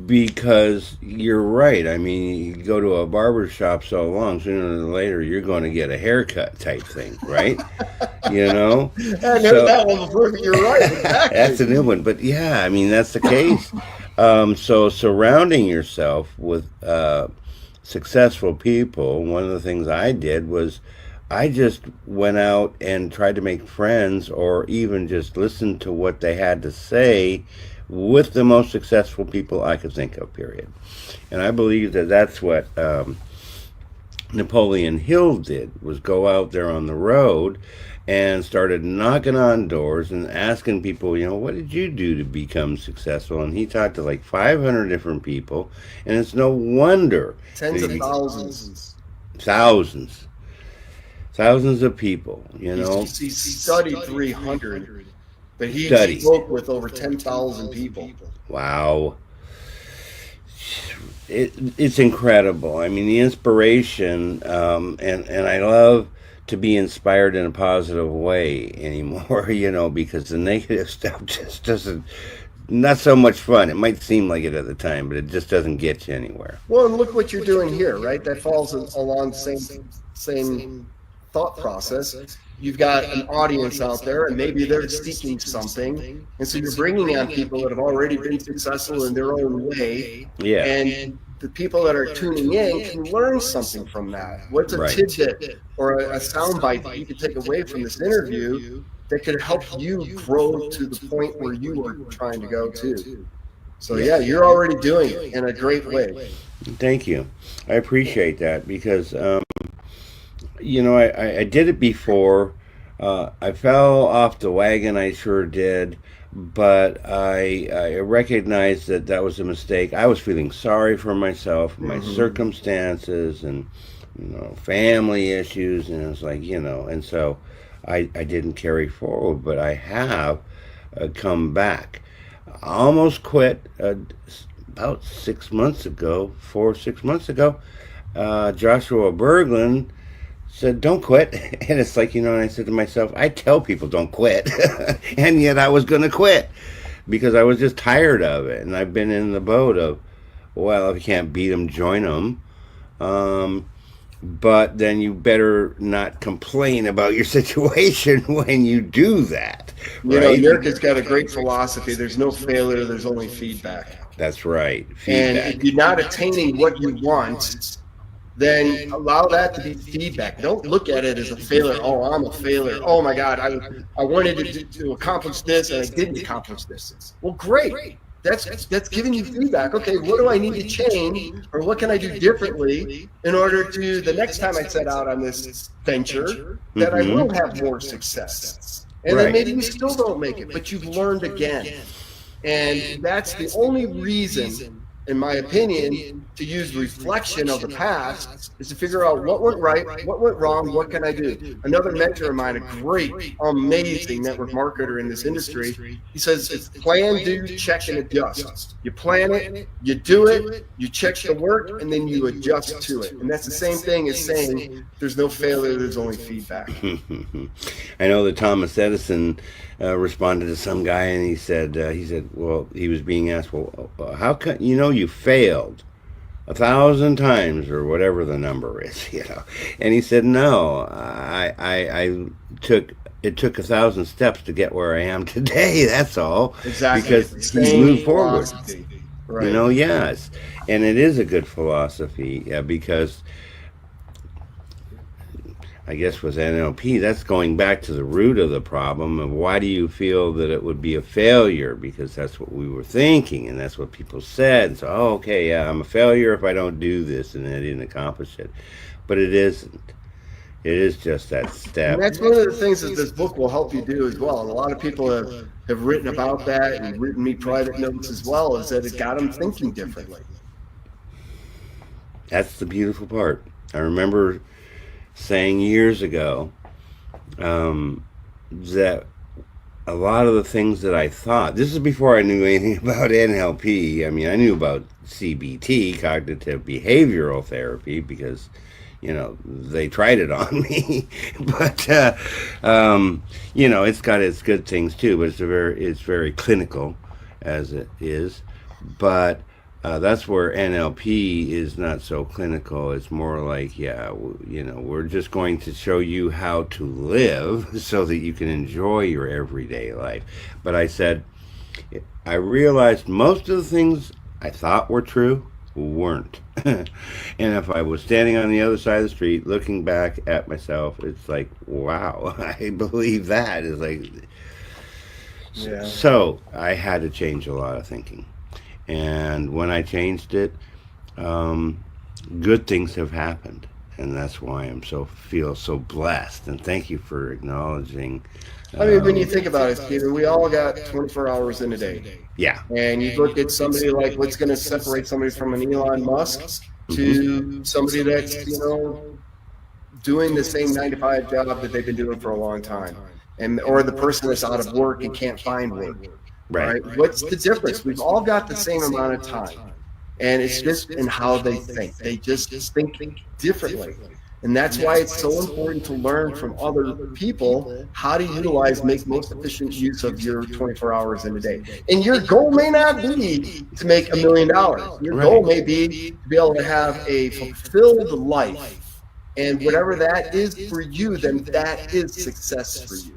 Because you're right. I mean, you go to a barber shop so long, sooner or later you're going to get a haircut type thing, right? I never that one before, but you're right. Exactly. That's a new one. But yeah, I mean, that's the case. So surrounding yourself with successful people, one of the things I did was I just went out and tried to make friends, or even just listen to what they had to say with the most successful people I could think of, period. And I believe that that's what Napoleon Hill did, was go out there on the road and started knocking on doors and asking people, what did you do to become successful? And he talked to like 500 different people, and it's no wonder. Tens of thousands. Thousands of people, He studied 300. But he spoke with over 10,000 people. Wow. It's incredible. I mean, the inspiration, and I love to be inspired in a positive way anymore, because the negative stuff just doesn't, not so much fun. It might seem like it at the time, but it just doesn't get you anywhere. Well, and look what you're doing here, right? That falls along the same thought process. You've got an audience out there, and maybe they're seeking something, and so you're bringing on people that have already been successful in their own way. Yeah. And the people that are tuning in can learn something from that. What's a tidbit or a soundbite that you can take away from this interview that could help you grow to the point where you are trying to go to? So yeah, you're already doing it in a great way. Thank you. I appreciate that, because I did it before. I fell off the wagon, I sure did, but I recognized that was a mistake. I was feeling sorry for myself, my circumstances, and family issues, and it was like, and so I didn't carry forward, but I have come back. I almost quit about 6 months ago, 6 months ago. Joshua Berglund said, don't quit. And it's like, and I said to myself, I tell people don't quit. And yet I was going to quit because I was just tired of it. And I've been in the boat of, well, if you can't beat them, join them. But then you better not complain about your situation when you do that. Right? America's got a great philosophy. There's no failure. There's only feedback. That's right. Feedback. And if you're not attaining what you want, then allow that to be feedback. Don't look at it as a failure. Oh, I'm a failure. Oh my God, I wanted to accomplish this and I didn't accomplish this. Well, great. That's giving you feedback. Okay, what do I need to change, or what can I do differently in order to the next time I set out on this venture that I will have more success? And then maybe you still don't make it, but you've learned again. And that's the only reason, in my opinion, to use reflection of the past is to figure out what went right, what went wrong, what can I do? Another mentor of mine, a great, amazing network marketer in this industry, he says, it's plan, do, check, and adjust. You plan it, you do it, you check the work, and then you adjust to it. And that's the same thing as saying there's no failure, there's only feedback. I know that Thomas Edison responded to some guy, and he said, well, he was being asked, well, how come, you failed 1,000 times, or whatever the number is, and he said, no, it took 1,000 steps to get where I am today. That's all. Exactly. Because he moved forward. Right. Yes, and it is a good philosophy, because I guess with NLP, that's going back to the root of the problem of why do you feel that it would be a failure? Because that's what we were thinking, and that's what people said. So, okay, yeah, I'm a failure if I don't do this, and I didn't accomplish it. But it isn't. It is just that step. And that's one of the things that this book will help you do as well. And a lot of people have written about that and written me private notes as well, is that it got them thinking differently. That's the beautiful part. I remember saying years ago that a lot of the things that I thought, this is before I knew anything about NLP. I mean, I knew about CBT, cognitive behavioral therapy, because, you know, they tried it on me. But, you know, it's got its good things too, but it's very clinical as it is. But that's where NLP is not so clinical. It's more like, yeah, you know, we're just going to show you how to live so that you can enjoy your everyday life. But I said, I realized most of the things I thought were true weren't. And if I was standing on the other side of the street looking back at myself, it's like, wow, I believe that. It's like, yeah. So I had to change a lot of thinking. And when I changed it, good things have happened, and that's why feel so blessed. And thank you for acknowledging. I mean, when you think about it, Peter, we all got 24 hours in a day. Yeah. And you look at somebody like, what's going to separate somebody from an Elon Musk to somebody that's, you know, doing the same 9-to-5 job that they've been doing for a long time, or the person that's out of work and can't find work. Right. What's the difference? We've all got the same amount of time, and it's just in how they think. They just think differently. And that's why it's so important to learn from other people how to make most efficient use of your 24 hours in a day. And your goal may not be to make $1 million. Your goal may be to be able to have a fulfilled life. And whatever that is for you, then that is success for you.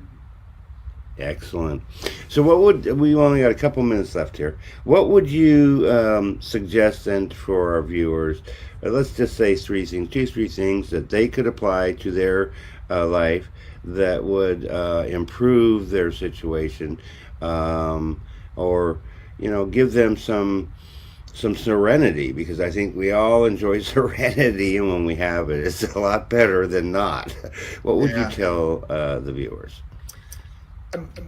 Excellent. So we only got a couple minutes left here. What would you suggest then for our viewers? Let's just say three things that they could apply to their life that would improve their situation, or, you know, give them some serenity, because I think we all enjoy serenity, and when we have it, it's a lot better than not. What would you tell the viewers?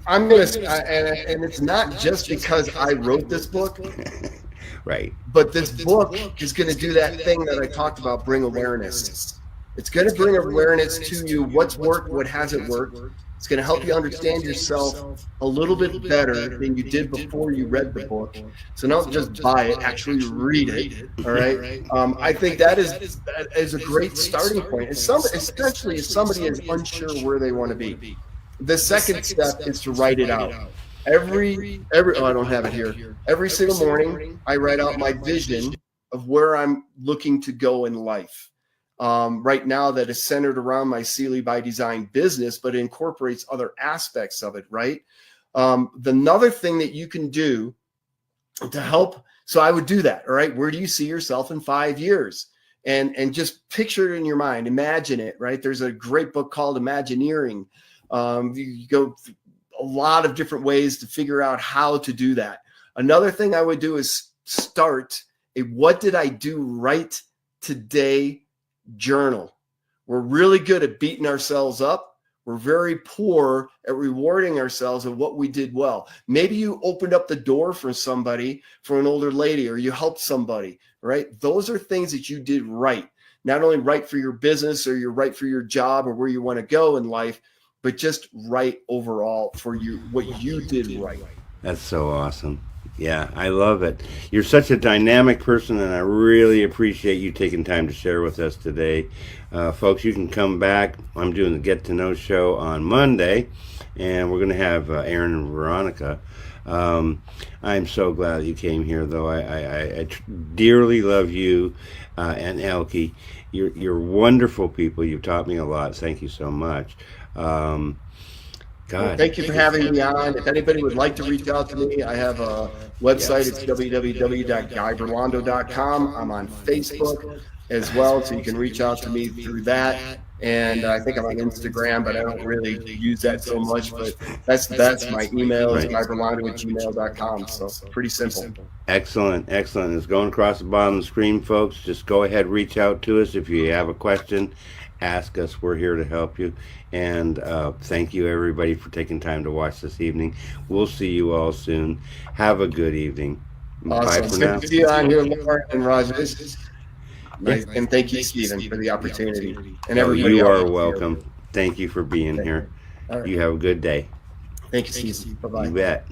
I'm going to, and it's not just because I wrote this book, right? But this book is going to do that thing that I talked about, bring awareness. It's going to bring awareness to you, what's worked, what hasn't worked. It's going to help you understand yourself a little bit better than you did before you read the book. So don't just buy it, actually read it. All right. I think that is a great starting point. Essentially, if somebody is unsure where they want to be. The second step is to write it out. Every oh, I don't have it here. Every single morning, I write out my vision of where I'm looking to go in life. Right now, that is centered around my Sealy by Design business, but it incorporates other aspects of it, right? Another thing that you can do to help, so I would do that, all right? Where do you see yourself in 5 years? And just picture it in your mind, imagine it, right? There's a great book called Imagineering. You go a lot of different ways to figure out how to do that. Another thing I would do is start a what did I do right today journal. We're really good at beating ourselves up. We're very poor at rewarding ourselves of what we did well. Maybe you opened up the door for somebody, for an older lady, or you helped somebody, right? Those are things that you did right. Not only right for your business or you're right for your job or where you want to go in life, but just right overall for you, what you did right. That's so awesome. Yeah, I love it. You're such a dynamic person, and I really appreciate you taking time to share with us today. Folks, you can come back. I'm doing the Get to Know show on Monday, and we're going to have Aaron and Veronica. I'm so glad that you came here, though. I dearly love you and Elke. You're wonderful people. You've taught me a lot. Thank you so much. God. Well, thank you for having me on. If anybody would like to reach out to me, I have a website. It's www.guybrilando.com. I'm on Facebook as well, so you can reach out to me through that. And I think I'm on Instagram, but I don't really use that so much. But that's my email is guybrilando@gmail.com. So pretty simple. Excellent. It's going across the bottom of the screen, folks. Just go ahead, reach out to us if you have a question. Ask us. We're here to help you. And thank you, everybody, for taking time to watch this evening. We'll see you all soon. Have a good evening. Awesome. Bye for Good now. to see you on here, Lauren and Rogers. Nice. And thank you, Stephen, for the opportunity. And everybody you else are welcome. Thank you for being here. Right. You have a good day. Thank you, Steve. Bye-bye. You bet.